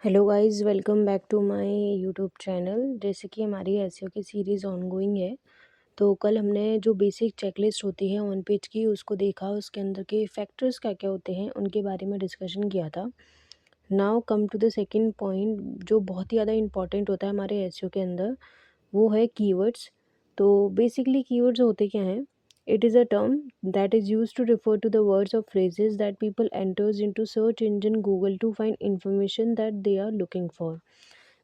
Hello guys, welcome back to my YouTube channel. जैसे कि हमारी एसईओ की सीरीज़ ऑनगोइंग है, तो कल हमने जो बेसिक चेकलिस्ट होती है ऑन पेज की उसको देखा। उसके अंदर के फैक्टर्स क्या क्या होते हैं उनके बारे में डिस्कशन किया था। Now come to the second point, जो बहुत ही ज़्यादा इंपॉर्टेंट होता है हमारे एसईओ के अंदर, वो है कीवर्ड्स। तो बेसिकली कीवर्ड्स होते क्या हैं? It is a term that is used to refer to the words और phrases that people enters into search engine Google to find information that they are looking for।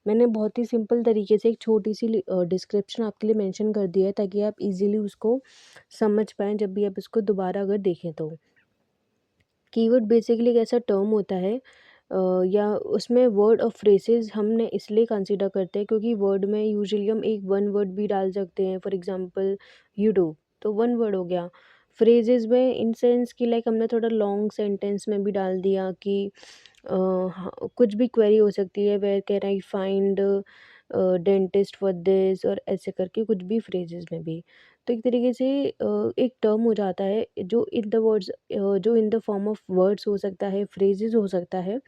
मैंने बहुत ही simple तरीके से एक छोटी सी डिस्क्रिप्शन आपके लिए मेंशन कर दिया है ताकि आप इजीली उसको समझ पाएँ जब भी आप इसको दोबारा अगर देखें तो। कीवर्ड बेसिकली एक ऐसा टर्म होता है या उसमें वर्ड और फ्रेसेस हमने इसलिए कंसीडर करते हैं क्योंकि वर्ड में यूजुअली हम एक वन वर्ड भी डाल सकते हैं। फॉर एग्जांपल यूट्यूब, तो वन वर्ड हो गया। फ्रेजेस में इन सेंस कि लाइक हमने थोड़ा लॉन्ग सेंटेंस में भी डाल दिया कि हाँ, कुछ भी क्वेरी हो सकती है, where can I find dentist for this, और ऐसे करके कुछ भी फ्रेजेस में भी। तो एक तरीके से एक टर्म हो जाता है जो इन द वर्ड्स, जो in the form of words हो सकता है, फ्रेजेस हो सकता है,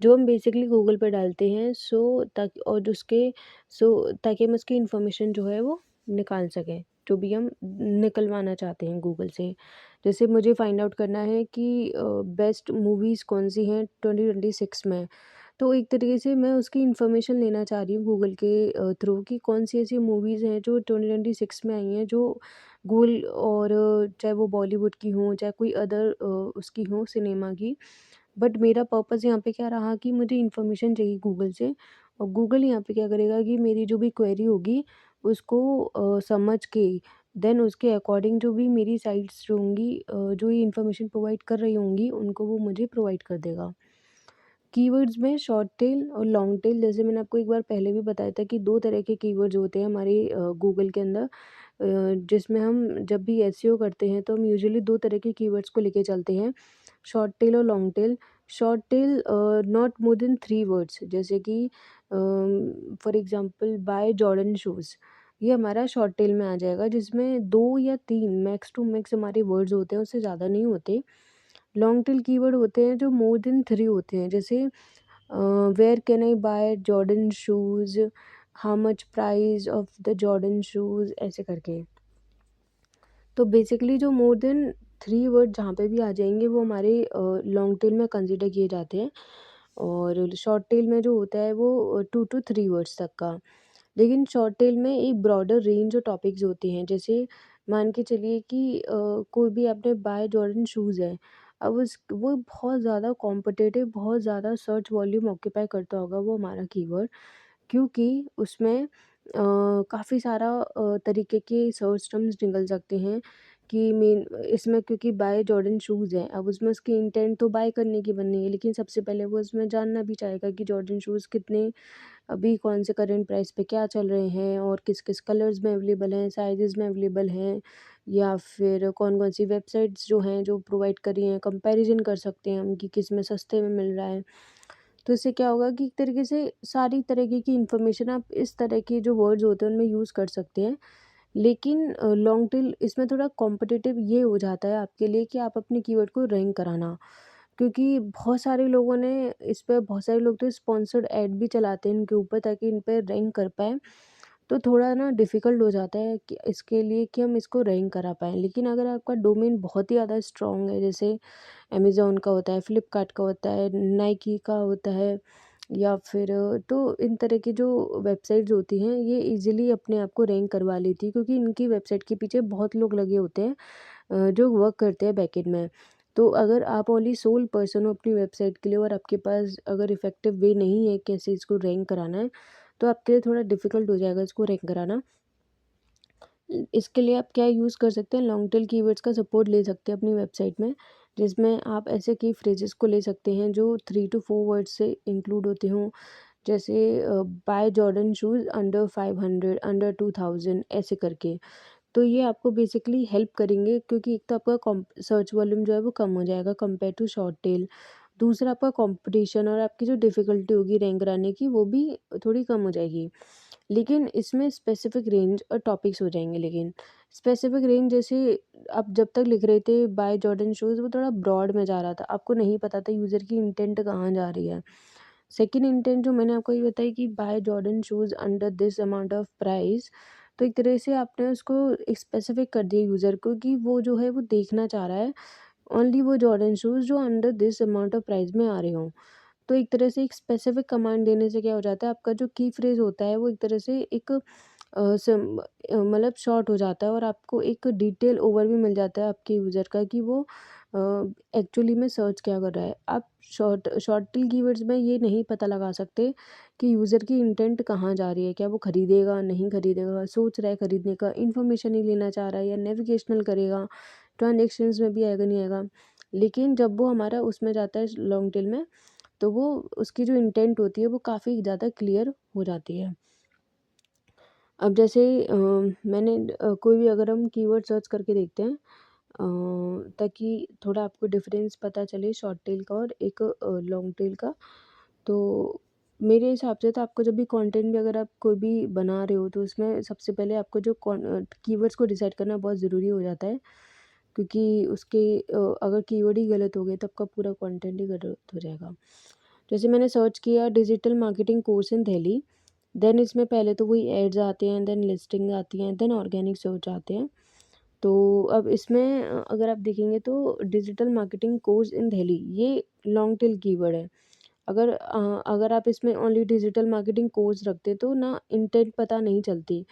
जो हम बेसिकली गूगल पे डालते हैं। ताकि और उसके ताकि हम उसकी इन्फॉर्मेशन जो है वो निकाल सकें, जो भी हम निकलवाना चाहते हैं गूगल से। जैसे मुझे फाइंड आउट करना है कि बेस्ट मूवीज़ कौन सी हैं 2026 में, तो एक तरीके से मैं उसकी इन्फॉर्मेशन लेना चाह रही हूँ गूगल के थ्रू कि कौन सी ऐसी मूवीज़ हैं जो 2026 में आई हैं, जो गूगल और चाहे वो बॉलीवुड की हों चाहे कोई अदर उसकी हो सिनेमा की। बट मेरा पर्पज़ यहाँ पे क्या रहा कि मुझे इन्फॉर्मेशन चाहिए गूगल से, और गूगल यहाँ पे क्या करेगा कि मेरी जो भी क्वेरी होगी उसको समझ के देन उसके अकॉर्डिंग जो भी मेरी साइट्स जो होंगी, जो ये इन्फॉर्मेशन प्रोवाइड कर रही होंगी, उनको वो मुझे प्रोवाइड कर देगा। कीवर्ड्स में शॉर्ट टेल और लॉन्ग टेल, जैसे मैंने आपको एक बार पहले भी बताया था कि 2 तरह के कीवर्ड्स होते हैं हमारे गूगल के अंदर, जिसमें हम जब भी एसईओ करते हैं तो हम यूजुअली 2 तरह के कीवर्ड्स को लेके चलते हैं, शॉर्ट टेल और long tail. Short tail not more than 3 words, जैसे कि for example by Jordan shoes, ये हमारा शॉर्ट टेल में आ जाएगा, जिसमें 2 या 3 मैक्स टू मैक्स हमारे वर्ड्स होते हैं, उससे ज़्यादा नहीं होते। लॉन्ग टेल कीवर्ड होते हैं जो मोर देन 3 होते हैं, जैसे where can I buy Jordan shoes, how much price of the Jordan shoes, ऐसे करके। तो बेसिकली जो मोर देन 3 वर्ड जहाँ पे भी आ जाएंगे वो हमारे लॉन्ग टेल में कंसिडर किए जाते हैं, और शॉर्ट टेल में जो होता है वो 2 टू 3 वर्ड्स तक का। लेकिन शॉर्ट टेल में एक ब्रॉडर रेंज ऑफ टॉपिक्स होती हैं, जैसे मान के चलिए कि कोई भी आपने बाय जॉर्डन शूज़ है, अब उस वो बहुत ज़्यादा कॉम्पिटिटिव, बहुत ज़्यादा सर्च वॉल्यूम ऑक्यूपाई करता होगा वो हमारा कीवर्ड, क्योंकि उसमें काफ़ी सारा तरीके के सर्च टर्म्स निकल सकते हैं कि मेन इसमें, क्योंकि बाय जॉर्डन शूज़ हैं, अब उसमें उसकी इंटेंट तो बाय करने की बननी है, लेकिन सबसे पहले वो उसमें जानना भी चाहेगा कि जॉर्डन शूज़ कितने, अभी कौन से करंट प्राइस पे क्या चल रहे हैं, और किस किस कलर्स में अवेलेबल हैं, साइजेस में अवेलेबल हैं, या फिर कौन कौन सी वेबसाइट्स जो हैं जो प्रोवाइड कर रही हैं, कंपैरिजन कर सकते हैं हम कि किस में सस्ते में मिल रहा है। तो इससे क्या होगा कि एक तरीके से सारी तरीके की इन्फॉर्मेशन आप इस तरह के जो वर्ड्स होते हैं उनमें यूज़ कर सकते हैं। लेकिन लॉन्ग टेल इसमें थोड़ा कॉम्पिटिटिव ये हो जाता है आपके लिए कि आप अपने कीवर्ड को रैंक कराना, क्योंकि बहुत सारे लोगों ने इस पे, बहुत सारे लोग तो स्पॉन्सर्ड ऐड भी चलाते हैं इनके ऊपर ताकि इन पे रैंक कर पाएँ। तो थोड़ा ना डिफ़िकल्ट हो जाता है कि इसके लिए कि हम इसको रैंक करा पाएँ। लेकिन अगर आपका डोमेन बहुत ही ज़्यादा स्ट्रॉन्ग है, जैसे अमेज़न का होता है, फ्लिपकार्ट का होता है, नाइकी का होता है, या फिर तो इन तरह की जो वेबसाइट्स होती हैं ये ईज़िली अपने आप को रैंक करवा लेती है, क्योंकि इनकी वेबसाइट के पीछे बहुत लोग लगे होते हैं जो वर्क करते हैं बैकएंड में। तो अगर आप ओनली सोल पर्सन हो अपनी वेबसाइट के लिए, और आपके पास अगर इफ़ेक्टिव वे नहीं है कैसे इसको रैंक कराना है, तो आपके लिए थोड़ा डिफ़िकल्ट हो जाएगा इसको रैंक कराना। इसके लिए आप क्या यूज़ कर सकते हैं, लॉन्ग टेल कीवर्ड्स का सपोर्ट ले सकते हैं अपनी वेबसाइट में, जिसमें आप ऐसे की फ्रेजेस को ले सकते हैं जो 3 टू 4 वर्ड्स से इंक्लूड होते हों, जैसे bye Jordan shoes under 500, under 2000, ऐसे करके। तो ये आपको बेसिकली हेल्प करेंगे, क्योंकि एक तो आपका सर्च वॉल्यूम जो है वो कम हो जाएगा कंपेयर टू शॉर्ट टेल। दूसरा, आपका कंपटीशन और आपकी जो डिफ़िकल्टी होगी रैंक कराने की वो भी थोड़ी कम हो जाएगी। लेकिन इसमें स्पेसिफिक रेंज और टॉपिक्स हो जाएंगे, लेकिन स्पेसिफिक रेंज जैसे आप जब तक लिख रहे थे बाय जॉर्डन शूज़, वो थोड़ा ब्रॉड में जा रहा था, आपको नहीं पता था यूज़र की इंटेंट कहाँ जा रही है। सेकंड इंटेंट जो मैंने आपको ये बताई कि bye Jordan shoes under this amount of price, तो एक तरह से आपने उसको स्पेसिफिक कर दिया यूज़र को कि वो जो है वो देखना चाह रहा है ओनली वो जॉर्डन शूज़ जो under this amount of price में आ रहे हों। तो एक तरह से एक स्पेसिफिक कमांड देने से क्या हो जाता है, आपका जो की फ्रेज़ होता है वो एक तरह से एक मतलब शॉर्ट हो जाता है और आपको एक डिटेल ओवरव्यू मिल जाता है आपके यूज़र का कि वो एक्चुअली में सर्च क्या कर रहा है। आप शॉर्ट टिल कीवर्ड्स में ये नहीं पता लगा सकते कि यूज़र की इंटेंट कहाँ जा रही है, क्या वो खरीदेगा, नहीं खरीदेगा, सोच रहा है खरीदने का, इन्फॉर्मेशन ही लेना चाह रहा है या नेविगेशनल करेगा, ट्रांजैक्शंस में भी आएगा नहीं आएगा। लेकिन जब वो हमारा उसमें जाता है लॉन्ग टेल में, तो वो उसकी जो इंटेंट होती है वो काफ़ी ज़्यादा क्लियर हो जाती है। अब जैसे मैंने कोई भी अगर हम कीवर्ड सर्च करके देखते हैं ताकि थोड़ा आपको डिफरेंस पता चले शॉर्ट टेल का और एक लॉन्ग टेल का। तो मेरे हिसाब से तो आपको जब भी कंटेंट भी अगर आप कोई भी बना रहे हो तो उसमें सबसे पहले आपको जो कीवर्ड्स को डिसाइड करना बहुत ज़रूरी हो जाता है, क्योंकि उसके अगर कीवर्ड ही गलत हो गए तो आपका पूरा कंटेंट ही गलत हो जाएगा। जैसे मैंने सर्च किया digital marketing course in Delhi, then इसमें पहले तो वही एड्स आते हैं, देन लिस्टिंग आती हैं, देन ऑर्गेनिक सर्च आते हैं। तो अब इसमें अगर आप देखेंगे तो digital marketing course in Delhi ये लॉन्ग टेल कीवर्ड है। अगर आप इसमें ओनली डिजिटल मार्केटिंग कोर्स रखते तो ना इंटेंट पता नहीं चलती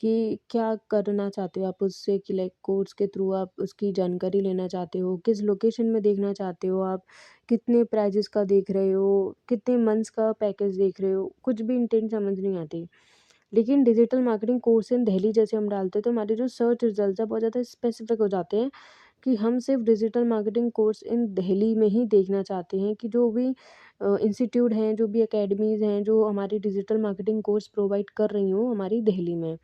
कि क्या करना चाहते हो आप उससे, कि लाइक कोर्स के थ्रू आप उसकी जानकारी लेना चाहते हो, किस लोकेशन में देखना चाहते हो आप, कितने प्राइजेस का देख रहे हो, कितने मंथ्स का पैकेज देख रहे हो, कुछ भी इंटेंट समझ नहीं आती। लेकिन digital marketing course in Delhi जैसे हम डालते हैं तो हमारे जो सर्च रिजल्ट है बहुत ज़्यादा स्पेसिफिक हो जाते हैं कि हम सिर्फ digital marketing course in Delhi में ही देखना चाहते हैं, कि जो भी इंस्टीट्यूट हैं, जो भी एकेडमीज़ हैं जो हमारी डिजिटल मार्केटिंग कोर्स प्रोवाइड कर रही हों हमारी दिल्ली में।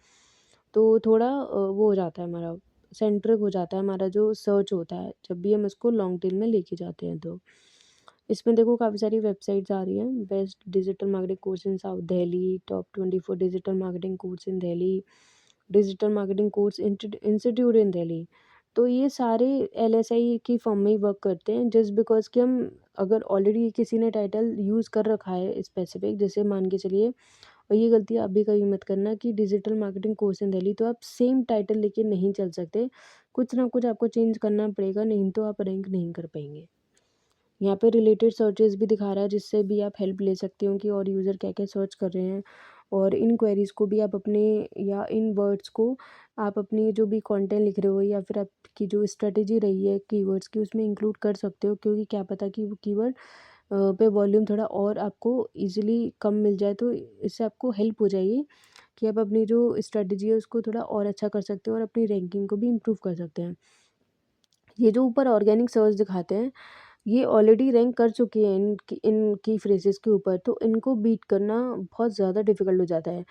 तो थोड़ा वो हो जाता है हमारा सेंट्रिक हो जाता है हमारा जो सर्च होता है जब भी हम इसको लॉन्ग टेल में लेके जाते हैं तो। इसमें देखो काफ़ी सारी वेबसाइट्स आ रही हैं, best digital marketing course in south Delhi, top 24 digital marketing course in Delhi, digital marketing course institute इन दिल्ली। तो ये सारे एलएसआई की फॉर्म में ही वर्क करते हैं, जस्ट बिकॉज़ कि हम अगर ऑलरेडी किसी ने टाइटल यूज़ कर रखा है स्पेसिफिक, जैसे मान के चलिए, और ये गलती आप भी कभी मत करना कि digital marketing course in Delhi, तो आप सेम टाइटल लेके नहीं चल सकते। कुछ ना कुछ आपको चेंज करना पड़ेगा, नहीं तो आप रैंक नहीं कर पाएँगे। यहाँ पे रिलेटेड सर्चेस भी दिखा रहा है जिससे भी आप हेल्प ले सकते हो कि और यूज़र क्या-क्या सर्च कर रहे हैं, और इन क्वेरीज़ को भी आप अपने, या इन वर्ड्स को आप अपनी जो भी कंटेंट लिख रहे हो या फिर आपकी जो स्ट्रेटेजी रही है कीवर्ड्स की उसमें इंक्लूड कर सकते हो, क्योंकि क्या पता कि वो कीवर्ड पे वॉल्यूम थोड़ा और आपको ईज़िली कम मिल जाए, तो इससे आपको हेल्प हो जाएगी कि आप अपनी जो स्ट्रेटेजी है उसको थोड़ा और अच्छा कर सकते हो और अपनी रैंकिंग को भी इम्प्रूव कर सकते हैं। ये जो ऊपर ऑर्गेनिक सर्च दिखाते हैं, ये ऑलरेडी रैंक कर चुकी हैं इन की फ्रेजेस के ऊपर, तो इनको बीट करना बहुत ज़्यादा डिफ़िकल्ट हो जाता है।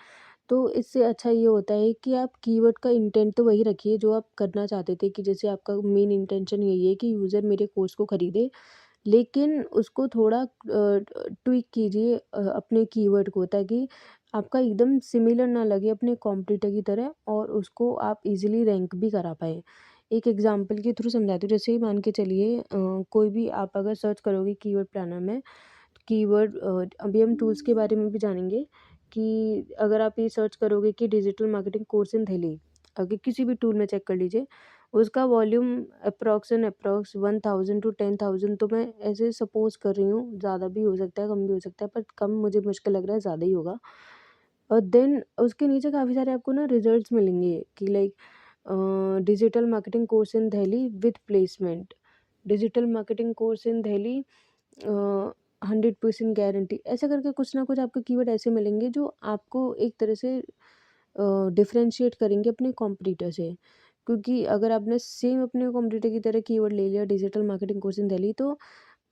तो इससे अच्छा ये होता है कि आप कीवर्ड का इंटेंट तो वही रखिए जो आप करना चाहते थे, कि जैसे आपका मेन इंटेंशन यही है कि यूज़र मेरे कोर्स को खरीदे, लेकिन उसको थोड़ा ट्विक कीजिए अपने कीवर्ड को, ताकि आपका एकदम सिमिलर ना लगे अपने कॉम्पिटिटर की तरह और उसको आप इजीली रैंक भी करा पाएँ। एक एग्जांपल के थ्रू समझाती हूँ, जैसे मान के चलिए कोई भी आप अगर सर्च करोगे कीवर्ड प्लानर में, कीवर्ड अभी हम टूल्स के बारे में भी जानेंगे कि अगर आप ये सर्च करोगे कि digital marketing course in Delhi, अगर किसी भी टूल में चेक कर लीजिए, उसका वॉल्यूम अप्रॉक्स 1000 टू 10,000, तो मैं ऐसे सपोज़ कर रही हूँ, ज़्यादा भी हो सकता है, कम भी हो सकता है, पर कम मुझे मुश्किल लग रहा है, ज़्यादा ही होगा। और देन उसके नीचे काफ़ी सारे आपको ना रिजल्ट्स मिलेंगे कि like digital marketing course in Delhi with placement, digital marketing course in Delhi 100% guarantee, ऐसा करके कुछ ना कुछ आपको कीवर्ड ऐसे मिलेंगे जो आपको एक तरह से डिफरेंशिएट करेंगे अपने कॉम्पिटिटर से। क्योंकि अगर आपने सेम अपने कॉम्पिटिटर की तरह कीवर्ड ले लिया digital marketing course in Delhi, तो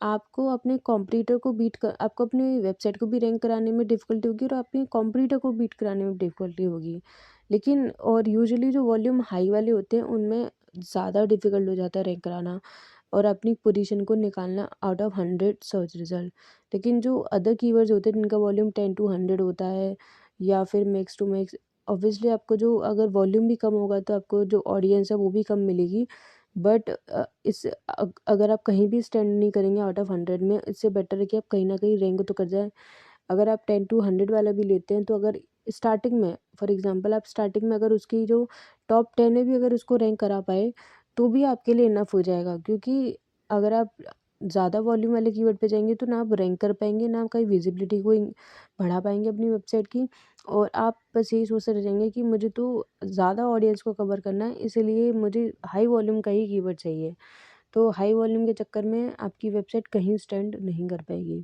आपको अपने कॉम्पिटिटर को बीट कर, आपको अपनी वेबसाइट को भी रैंक कराने में डिफ़िकल्टी होगी और अपने कॉम्पिटिटर को बीट कराने में डिफ़िकल्टी होगी। लेकिन और यूजुअली जो वॉल्यूम हाई वाले होते हैं उनमें ज़्यादा डिफ़िकल्ट हो जाता है रैंक कराना और अपनी पोजीशन को निकालना आउट ऑफ 100 सर्च रिज़ल्ट। लेकिन जो अदर कीवर्ड्स होते हैं जिनका वॉल्यूम 10 टू 100 होता है, या फिर मैक्स टू मैक्स, ऑब्वियसली आपको जो अगर वॉल्यूम भी कम होगा तो आपको जो ऑडियंस है वो भी कम मिलेगी, बट अगर आप कहीं भी स्टैंड नहीं करेंगे आउट ऑफ 100 में, इससे बेटर है कि आप कहीं ना कहीं रैंक तो कर जाए। अगर आप 10 to 100 वाला भी लेते हैं, तो अगर स्टार्टिंग में फॉर एग्जांपल आप स्टार्टिंग में अगर उसकी जो टॉप 10 है भी अगर उसको रैंक करा पाए, तो भी आपके लिए इनफ हो जाएगा। क्योंकि अगर आप ज़्यादा वॉल्यूम वाले कीवर्ड पे जाएंगे, तो ना आप रैंक कर पाएंगे, ना आप कहीं विजिबिलिटी को बढ़ा पाएंगे अपनी वेबसाइट की, और आप बस यही सोचते रह जाएंगे कि मुझे तो ज़्यादा ऑडियंस को कवर करना है, इसलिए मुझे हाई वॉल्यूम का ही कीवर्ड चाहिए। तो हाई वॉल्यूम के चक्कर में आपकी वेबसाइट कहीं स्टैंड नहीं कर पाएगी।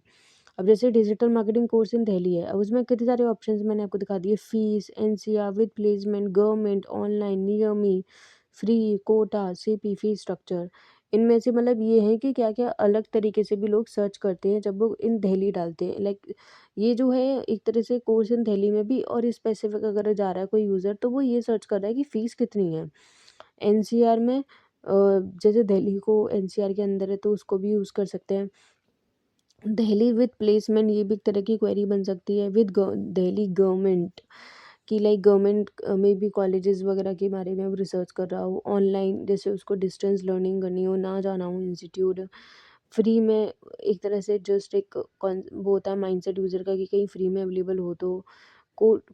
अब जैसे digital marketing course in Delhi है, अब उसमें कितने सारे ऑप्शंस मैंने आपको दिखा दिए, fees, NCR with placement, government, online, near me, free, Kota, CP, fee structure. इनमें से मतलब ये है कि क्या क्या अलग तरीके से भी लोग सर्च करते हैं जब वो इन दिल्ली डालते हैं। लाइक ये जो है एक तरह से कोर्स इन दिल्ली में भी, और स्पेसिफिक अगर जा रहा है कोई यूज़र, तो वो ये सर्च कर रहा है कि फ़ीस कितनी है। एनसीआर में जैसे दिल्ली को एनसीआर के अंदर है, तो उसको भी यूज़ कर सकते हैं। दिल्ली विद प्लेसमेंट, ये भी एक तरह की क्वेरी बन सकती है। विद दिल्ली गवर्नमेंट, कि लाइक गवर्नमेंट में भी कॉलेजेस वगैरह के बारे में अब रिसर्च कर रहा हो। ऑनलाइन, जैसे उसको डिस्टेंस लर्निंग करनी हो, ना जाना हो इंस्टीट्यूट। फ्री में, एक तरह से जस्ट एक वो होता है माइंडसेट यूज़र का कि कहीं फ्री में अवेलेबल हो तो।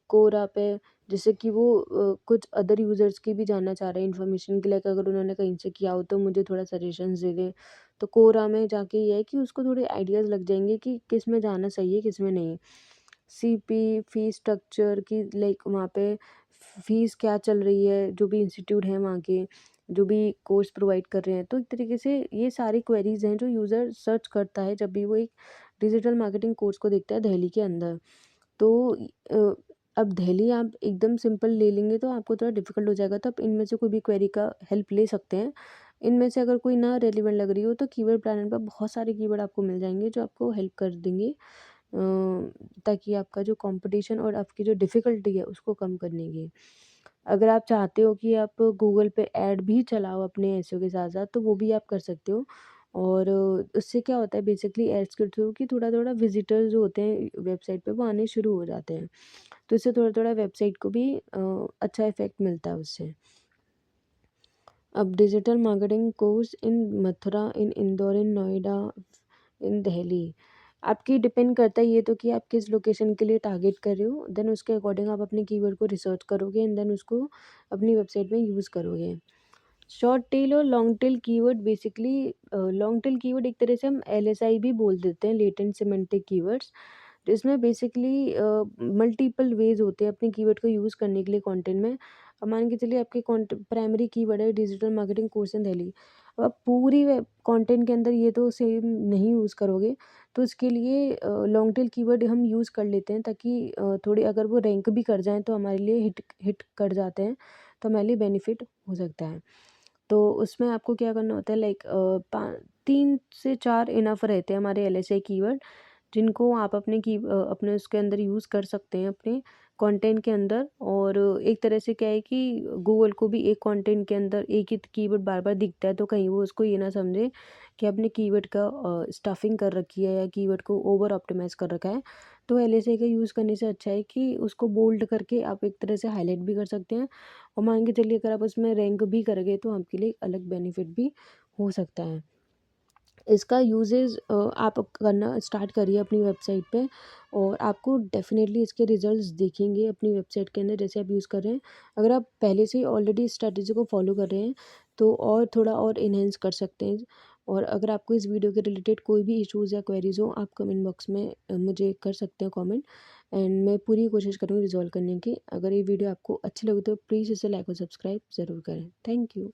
कोरा पे, जैसे कि वो कुछ अदर यूज़र्स की भी जानना चाह रहे हैं इन्फॉर्मेशन के लिए, कि अगर उन्होंने कहीं से किया हो तो मुझे थोड़ा सजेशंस दे दें। तो कोरा में जाके ये है कि उसको थोड़े आइडियाज़ लग जाएंगे कि किस में जाना सही है, किस में नहीं। सीपी, फीस स्ट्रक्चर की, लाइक वहाँ पे फीस क्या चल रही है, जो भी इंस्टीट्यूट हैं वहाँ के, जो भी कोर्स प्रोवाइड कर रहे हैं। तो एक तरीके से ये सारी क्वेरीज हैं जो यूज़र सर्च करता है जब भी वो एक डिजिटल मार्केटिंग कोर्स को देखता है दिल्ली के अंदर। तो अ, अब दिल्ली आप एकदम सिंपल ले लेंगे तो आपको थोड़ा डिफिकल्ट हो जाएगा, तो आप इनमें से कोई भी क्वेरी का हेल्प ले सकते हैं। इनमें से अगर कोई ना रेलिवेंट लग रही हो, तो कीवर्ड प्लानर पर बहुत सारे कीवर्ड आपको मिल जाएंगे जो आपको हेल्प कर देंगे, ताकि आपका जो कंपटीशन और आपकी जो डिफ़िकल्टी है उसको कम करने की। अगर आप चाहते हो कि आप गूगल पे ऐड भी चलाओ अपने एसईओ के साथ-साथ, तो वो भी आप कर सकते हो। और उससे क्या होता है बेसिकली एड्स के थ्रू कि थोड़ा-थोड़ा विज़िटर्स जो होते हैं वेबसाइट पे वो आने शुरू हो जाते हैं। तो इससे थोड़ा-थोड़ा वेबसाइट को भी अच्छा इफ़ेक्ट मिलता है उससे। अब digital marketing course in Mathura, in Indore, in Noida, in Delhi. आपकी डिपेंड करता है ये तो कि आप किस लोकेशन के लिए टारगेट कर रहे हो, देन उसके अकॉर्डिंग आप अपने कीवर्ड को रिसर्च करोगे एंड देन उसको अपनी वेबसाइट में यूज़ करोगे। शॉर्ट टेल और long tail keyword, basically long tail keyword एक तरह से हम एलएसआई भी बोल देते हैं, लेटेंट सिमेंटिक कीवर्ड्स। तो इसमें बेसिकली मल्टीपल वेज होते हैं अपने कीवर्ड को यूज़ करने के लिए कंटेंट में। अब मान के चलिए आपके प्राइमरी कीवर्ड है digital marketing course in Delhi. अब आप पूरी वेब कंटेंट के अंदर ये तो सेम नहीं यूज़ करोगे, तो इसके लिए लॉन्ग टेल कीवर्ड हम यूज़ कर लेते हैं, ताकि थोड़ी अगर वो रैंक भी कर जाएँ तो हमारे लिए हिट हिट कर जाते हैं, तो हमारे लिए बेनिफिट हो सकता है। तो उसमें आपको क्या करना होता है, लाइक 3 से 4 इनफ रहते हैं हमारे एलएसए कीवर्ड, जिनको आप अपने उसके अंदर यूज़ कर सकते हैं अपने कंटेंट के अंदर। और एक तरह से क्या है कि गूगल को भी एक कंटेंट के अंदर एक ही कीवर्ड बार बार दिखता है, तो कहीं वो उसको ये ना समझे कि आपने कीवर्ड का स्टफिंग कर रखी है या कीवर्ड को ओवर ऑप्टिमाइज कर रखा है। तो एलएसए का यूज़ करने से अच्छा है कि उसको बोल्ड करके आप एक तरह से हाईलाइट भी कर सकते हैं, और मान के चलिए अगर आप उसमें रैंक भी कर गए तो आपके लिए एक अलग बेनिफिट भी हो सकता है। इसका यूजेज़ आप करना स्टार्ट करिए अपनी वेबसाइट पे, और आपको डेफ़िनेटली इसके रिज़ल्ट्स दिखेंगे अपनी वेबसाइट के अंदर जैसे आप यूज़ कर रहे हैं। अगर आप पहले से ही ऑलरेडी स्ट्रैटेजी को फ़ॉलो कर रहे हैं, तो और थोड़ा और एनहांस कर सकते हैं। और अगर आपको इस वीडियो के रिलेटेड कोई भी इश्यूज़ या क्वेरीज़ हो, आप कमेंट बॉक्स में मुझे कर सकते हैं कमेंट, एंड मैं पूरी कोशिश करूँगी रिज़ॉल्व करने की। अगर ये वीडियो आपको अच्छी लगी तो प्लीज़ इसे लाइक और सब्सक्राइब ज़रूर करें। Thank you.